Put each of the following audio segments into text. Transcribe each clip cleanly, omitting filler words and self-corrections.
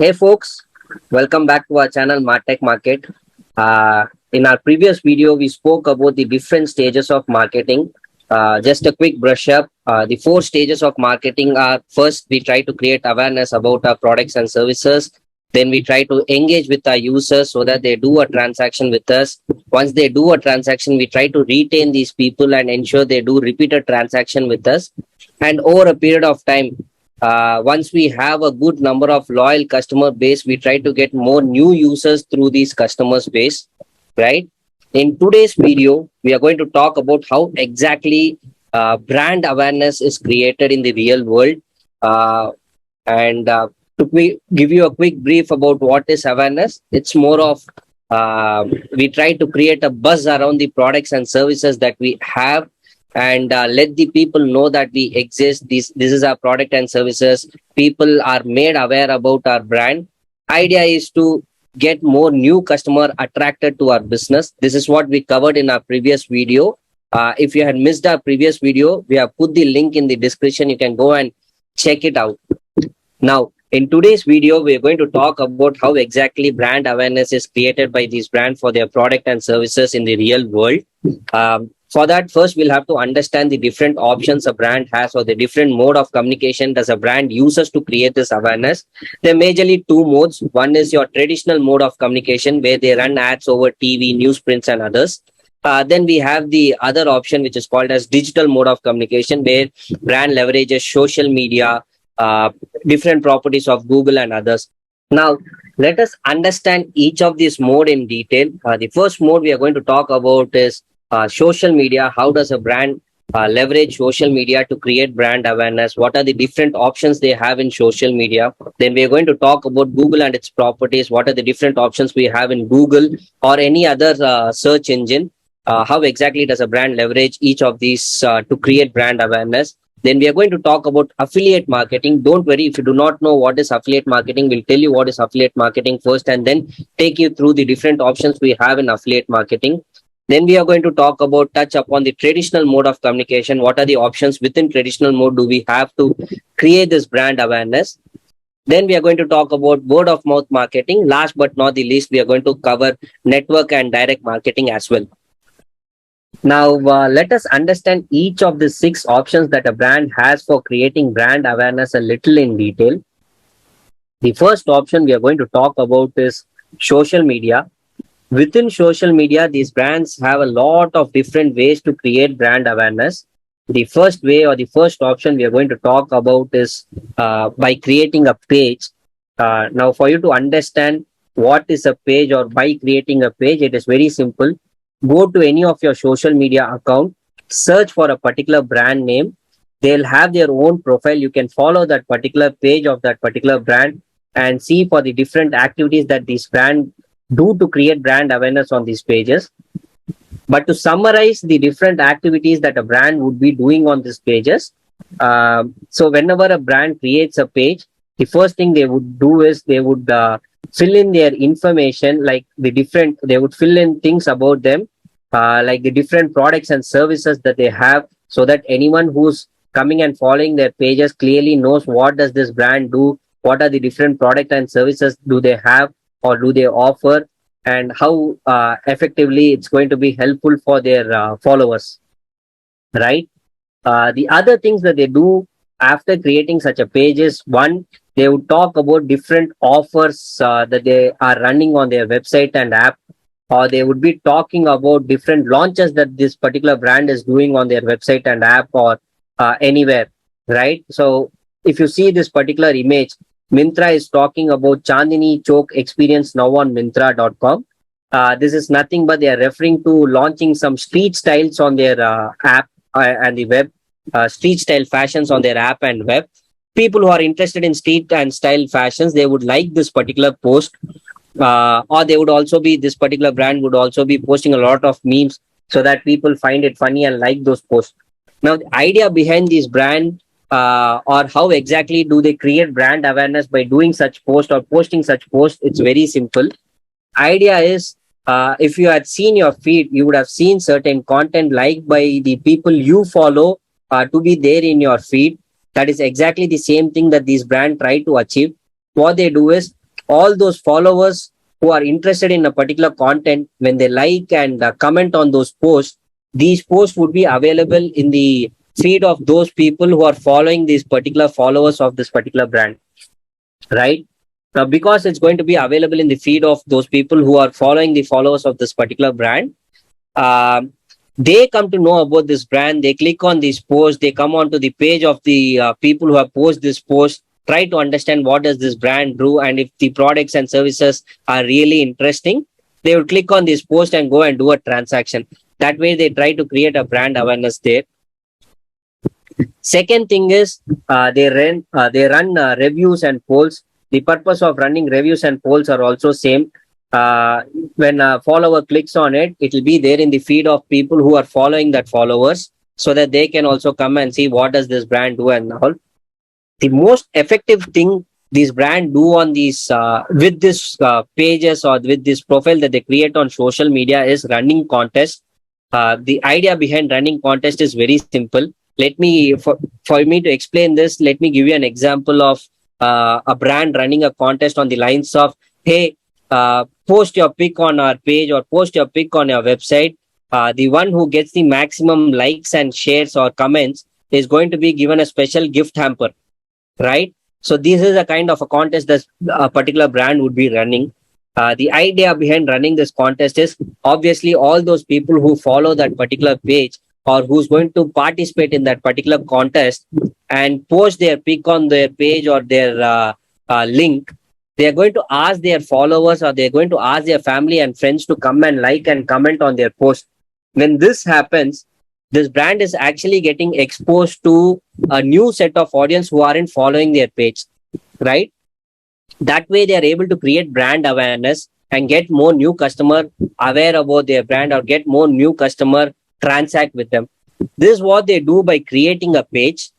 Hey folks, welcome back to our channel Martech Market. In our previous video, we spoke about the different stages of marketing. Just a quick brush up. The four stages of marketing are: first, we try to create awareness about our products and services. Then we try to engage with our users so that they do a transaction with us. Once they do a transaction, we try to retain these people and ensure they do repeated transaction with us. And over a period of time, once we have a good number of loyal customer base, we try to get more new users through these customers base, right? In today's video, we are going to talk about how exactly brand awareness is created in the real world. And give you a quick brief about what is awareness, it's more of we try to create a buzz around the products and services that we have, and let the people know that we exist. This is our product and services. People are made aware about our brand. Idea is to get more new customer attracted to our business. This is what we covered in our previous video. If you had missed our previous video, we have put the link in the description. You can go and check it out. Now, in today's video, we are going to talk about how exactly brand awareness is created by these brands for their product and services in the real world. For that, first, we'll have to understand the different options a brand has, or the different mode of communication does a brand uses to create this awareness. There are majorly two modes. One is your traditional mode of communication, where they run ads over TV, newsprints, and others. Then we have the other option, which is called as digital mode of communication, where brand leverages social media, uh, different properties of Google and others. Now, let us understand each of these mode in detail. The first mode we are going to talk about is social media. How does a brand leverage social media to create brand awareness? What are the different options they have in social media? Then we are going to talk about Google and its properties. What are the different options we have in Google or any other search engine? How exactly does a brand leverage each of these to create brand awareness? Then we are going to talk about affiliate marketing. Don't worry if you do not know what is affiliate marketing. We'll tell you what is affiliate marketing first, and then take you through the different options we have in affiliate marketing. Then we are going to talk about touch upon the traditional mode of communication. What are the options within traditional mode do we have to create this brand awareness? Then we are going to talk about word of mouth marketing. Last but not the least, we are going to cover network and direct marketing as well. Now, let us understand each of the six options that a brand has for creating brand awareness a little in detail. The first option we are going to talk about is social media. Within social media, these brands have a lot of different ways to create brand awareness. The first way, or the first option we are going to talk about is by creating a page. Now, for you to understand what is a page, or by creating a page, it is very simple. Go to any of your social media account, search for a particular brand name. They'll have their own profile. You can follow that particular page of that particular brand and see for the different activities that this brand do to create brand awareness on these pages. But to summarize the different activities that a brand would be doing on these pages, so whenever a brand creates a page, the first thing they would do is they would fill in their information, like they would fill in things about them, like the different products and services that they have, so that anyone who's coming and following their pages clearly knows what does this brand do, what are the different product and services do they have or do they offer, and how effectively it's going to be helpful for their followers, right? The other things that they do after creating such a page is, one, they would talk about different offers that they are running on their website and app, or they would be talking about different launches that this particular brand is doing on their website and app, or anywhere, right? So if you see this particular image, Mintra is talking about Chandini Chowk experience now on Mintra.com. This is nothing but they are referring to launching some street styles on their app and the web, street style fashions on their app and web. People who are interested in street and style fashions, they would like this particular post, or they would also be, this particular brand would also be posting a lot of memes so that people find it funny and like those posts. Now, the idea behind this brand, or how exactly do they create brand awareness by doing such post or posting such post, it's very simple. Idea is, if you had seen your feed, you would have seen certain content liked by the people you follow to be there in your feed. That is exactly the same thing that these brands try to achieve. What they do is, all those followers who are interested in a particular content, when they like and comment on those posts, these posts would be available in the feed of those people who are following these particular followers of this particular brand, right? Now, because it's going to be available in the feed of those people who are following the followers of this particular brand, um, they come to know about this brand. They click on these posts. They come onto the page of the people who have posted this post, try to understand what does this brand do, and if the products and services are really interesting, they will click on this post and go and do a transaction. That way, they try to create a brand awareness there. Second thing is they run reviews and polls. The purpose of running reviews and polls are also same. When a follower clicks on it, it will be there in the feed of people who are following that followers, so that they can also come and see what does this brand do and all. The most effective thing these brand do on these with this pages or with this profile that they create on social media is running contests. The idea behind running contest is very simple. Let me for me to explain this, let me give you an example of a brand running a contest on the lines of, hey, post your pic on our page or post your pic on your website. The one who gets the maximum likes and shares or comments is going to be given a special gift hamper, right? So this is a kind of a contest that a particular brand would be running. The idea behind running this contest is, obviously all those people who follow that particular page or who's going to participate in that particular contest and post their pic on their page or their link, they are going to ask their followers or they're going to ask their family and friends to come and like and comment on their post. When this happens, this brand is actually getting exposed to a new set of audience who aren't following their page, right? That way they are able to create brand awareness and get more new customer aware about their brand or get more new customer transact with them. This is what they do by creating a page.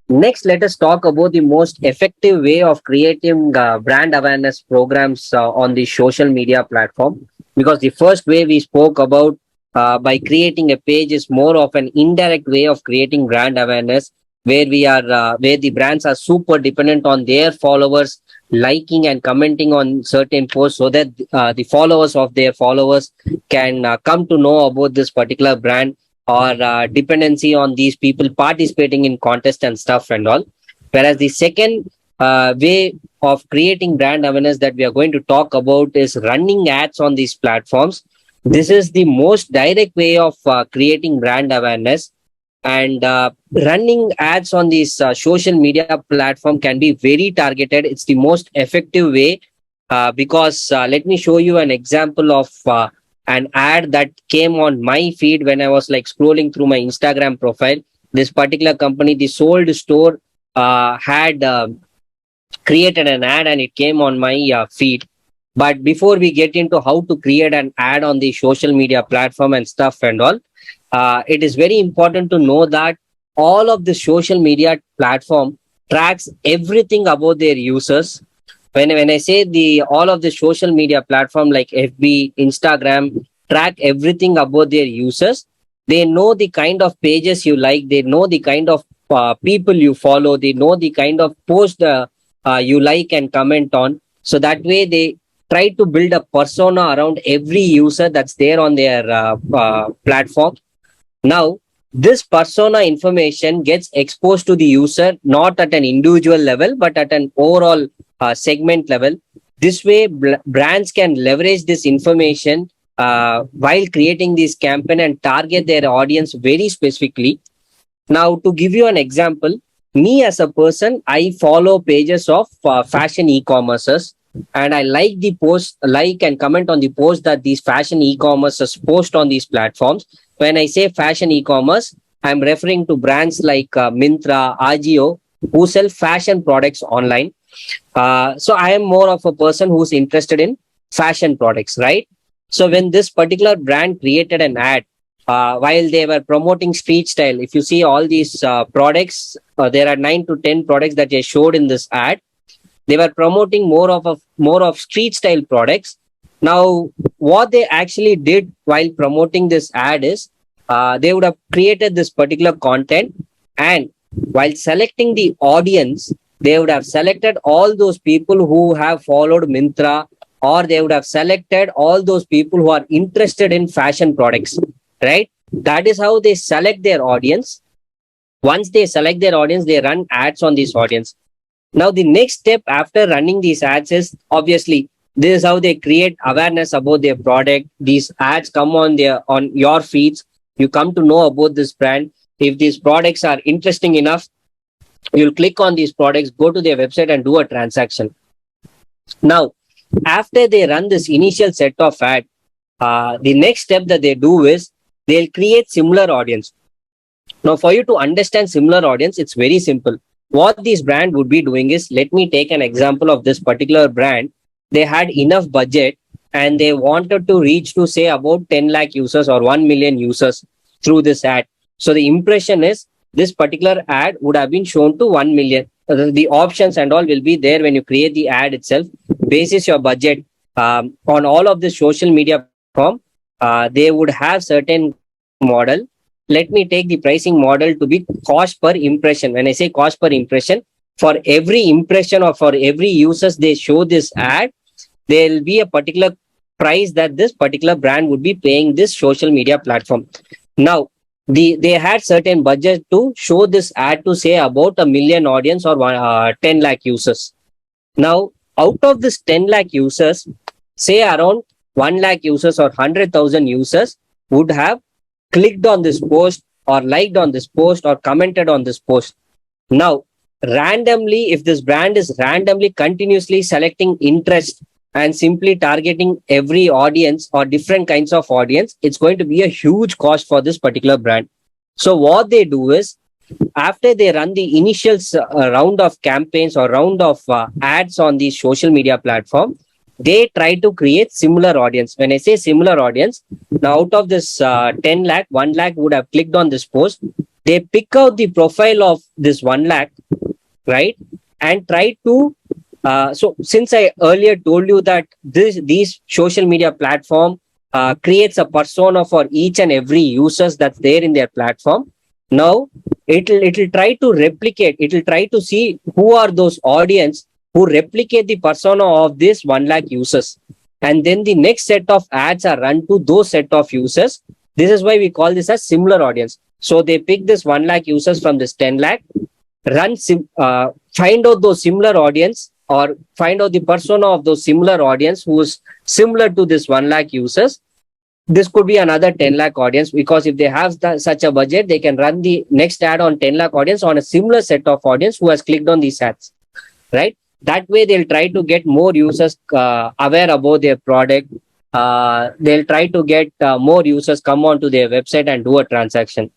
Next, let us talk about the most effective way of creating brand awareness programs on the social media platform. Because the first way we spoke about by creating a page is more of an indirect way of creating brand awareness, where the brands are super dependent on their followers liking and commenting on certain posts, so that the followers of their followers can come to know about this particular brand, or dependency on these people participating in contests and stuff and all. Whereas the second way of creating brand awareness that we are going to talk about is running ads on these platforms. This is the most direct way of creating brand awareness. And running ads on these social media platform can be very targeted. It's the most effective way, because let me show you an example of an ad that came on my feed when I was like scrolling through my Instagram profile. This particular company, the Sold Store, had created an ad and it came on my feed. But before we get into how to create an ad on the social media platform and stuff and all, it is very important to know that all of the social media platform tracks everything about their users. When I say the all of the social media platform like FB, Instagram track everything about their users, they know the kind of pages you like, they know the kind of people you follow, they know the kind of post you like and comment on. So that way they try to build a persona around every user that's there on their platform. Now, this persona information gets exposed to the user not at an individual level but at an overall segment level. This way, brands can leverage this information while creating this campaign and target their audience very specifically. Now, to give you an example, me as a person, I follow pages of fashion e-commerces, and I like the post, like and comment on the post that these fashion e-commerces post on these platforms. When I say fashion e-commerce, I'm referring to brands like Myntra, Agio, who sell fashion products online. So I am more of a person who's interested in fashion products, right? So when this particular brand created an ad, while they were promoting street style, if you see all these products, there are 9 to 10 products that they showed in this ad. They were promoting more of street style products. Now, what they actually did while promoting this ad is they would have created this particular content, and while selecting the audience, they would have selected all those people who have followed Mintra, or they would have selected all those people who are interested in fashion products, right? That is how they select their audience. Once they select their audience, they run ads on this audience. Now, the next step after running these ads is obviously this is how they create awareness about their product. These ads come on your feeds. You come to know about this brand. If these products are interesting enough, you'll click on these products, go to their website, and do a transaction. Now, after they run this initial set of ad, the next step that they do is they'll create similar audience. Now, for you to understand similar audience, it's very simple. What this brand would be doing is, let me take an example of this particular brand. They had enough budget and they wanted to reach to say about 10 lakh users or 1 million users through this ad. So the impression is this particular ad would have been shown to 1 million. The options and all will be there when you create the ad itself. Basis your budget on all of the social media platform, they would have certain model. Let me take the pricing model to be cost per impression. When I say cost per impression, for every impression or for every users they show this ad, there will be a particular price that this particular brand would be paying this social media platform. Now, they had certain budget to show this ad to say about a million audience or 10 lakh users. Now, out of this 10 lakh users, say around 1 lakh users or 100,000 users would have clicked on this post or liked on this post or commented on this post. Now, randomly, if this brand is randomly continuously selecting interest and simply targeting every audience or different kinds of audience, it's going to be a huge cost for this particular brand. So what they do is, after they run the initial round of campaigns or round of ads on the social media platform, they try to create similar audience. When I say similar audience, now out of this 10 lakh, 1 lakh would have clicked on this post. They pick out the profile of this 1 lakh, right? And try to, so since I earlier told you that these social media platform creates a persona for each and every users that's there in their platform. Now, it'll try to replicate, it'll try to see who are those audience who replicate the persona of this 1 lakh users. And then the next set of ads are run to those set of users. This is why we call this as similar audience. So they pick this 1 lakh users from this 10 lakh, find out those similar audience or find out the persona of those similar audience who is similar to this 1 lakh users. This could be another 10 lakh audience, because if they have such a budget, they can run the next ad on 10 lakh audience on a similar set of audience who has clicked on these ads, right? That way, they'll try to get more users aware about their product. They'll try to get more users come onto their website and do a transaction.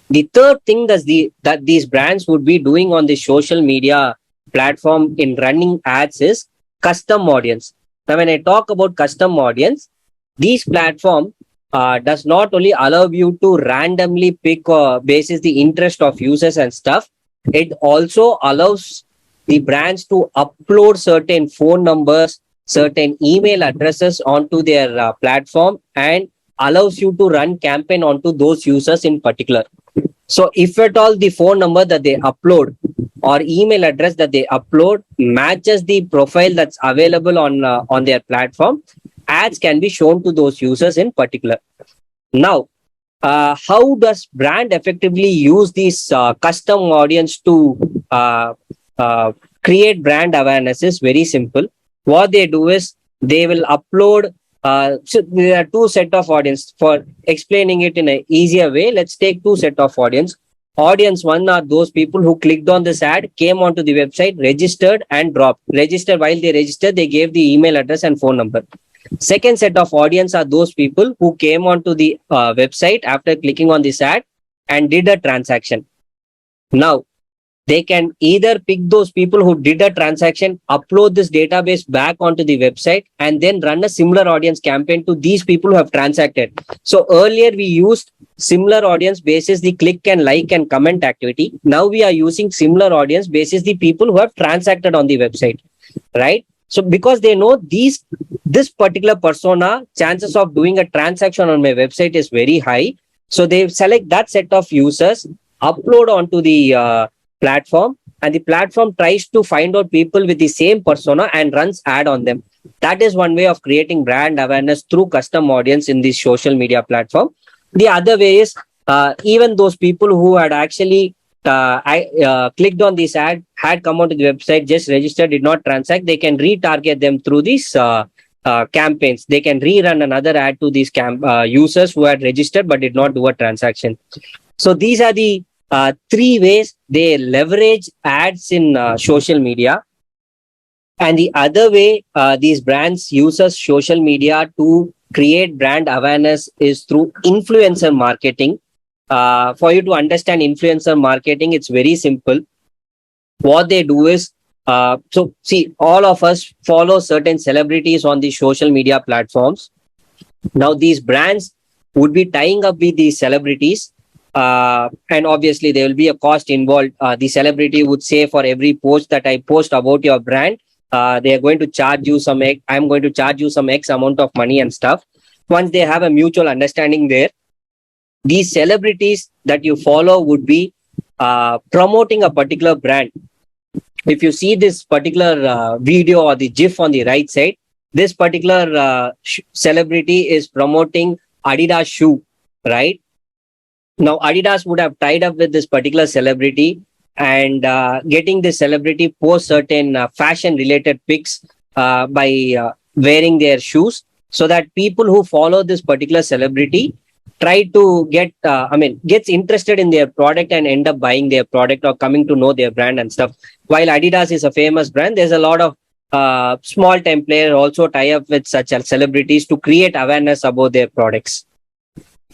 The third thing that these brands would be doing on the social media platform in running ads is custom audience. Now, when I talk about custom audience, these platform does not only allow you to randomly pick basis the interest of users and stuff. It also allows the brands to upload certain phone numbers, certain email addresses onto their platform, and allows you to run campaign onto those users in particular. So if at all the phone number that they upload or email address that they upload matches the profile that's available on their platform, ads can be shown to those users in particular. Now, how does brand effectively use these custom audience to create brand awareness? Is very simple. What they do is they will upload. So there are two set of audience. For explaining it in an easier way, let's take two set of audience. Audience one are those people who clicked on this ad, came onto the website, registered and dropped. Registered, while they registered, they gave the email address and phone number. Second set of audience are those people who came onto the website after clicking on this ad and did a transaction. Now, they can either pick those people who did a transaction, upload this database back onto the website, and then run a similar audience campaign to these people who have transacted. So earlier we used similar audience basis the click and like and comment activity. Now we are using similar audience basis the people who have transacted on the website, right? So because they know this particular persona, chances of doing a transaction on my website is very high. So they select that set of users, upload onto the platform, and the platform tries to find out people with the same persona and runs ad on them. That is one way of creating brand awareness through custom audience in this social media platform. The other way is even those people who had actually clicked on this ad, had come onto the website, just registered, did not transact, they can retarget them through these campaigns. They can rerun another ad to these users who had registered but did not do a transaction. So these are the three ways they leverage ads in social media. And the other way these brands uses social media to create brand awareness is through influencer marketing. For you to understand influencer marketing, it's very simple. What they do is, so see, all of us follow certain celebrities on the social media platforms. Now, these brands would be tying up with these celebrities, and obviously there will be a cost involved. The celebrity would say, for every post that I post about your brand, they are going to charge you some X, I'm going to charge you some X amount of money and stuff. Once they have a mutual understanding there, these celebrities that you follow would be promoting a particular brand. If you see this particular video or the GIF on the right side, this particular celebrity is promoting Adidas shoe, right? Now, Adidas would have tied up with this particular celebrity and getting this celebrity post certain fashion related pics by wearing their shoes, so that people who follow this particular celebrity try to gets interested in their product and end up buying their product or coming to know their brand and stuff. While Adidas is a famous brand, there's a lot of small time players also tie up with such celebrities to create awareness about their products.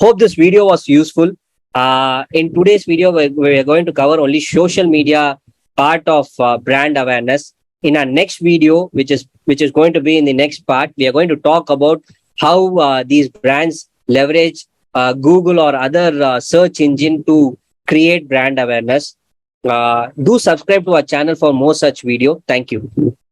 Hope this video was useful. In today's video, we're going to cover only social media part of brand awareness. In our next video, which is going to be in the next part, we are going to talk about how these brands leverage Google or other search engine to create brand awareness. Do subscribe to our channel for more such video. Thank you.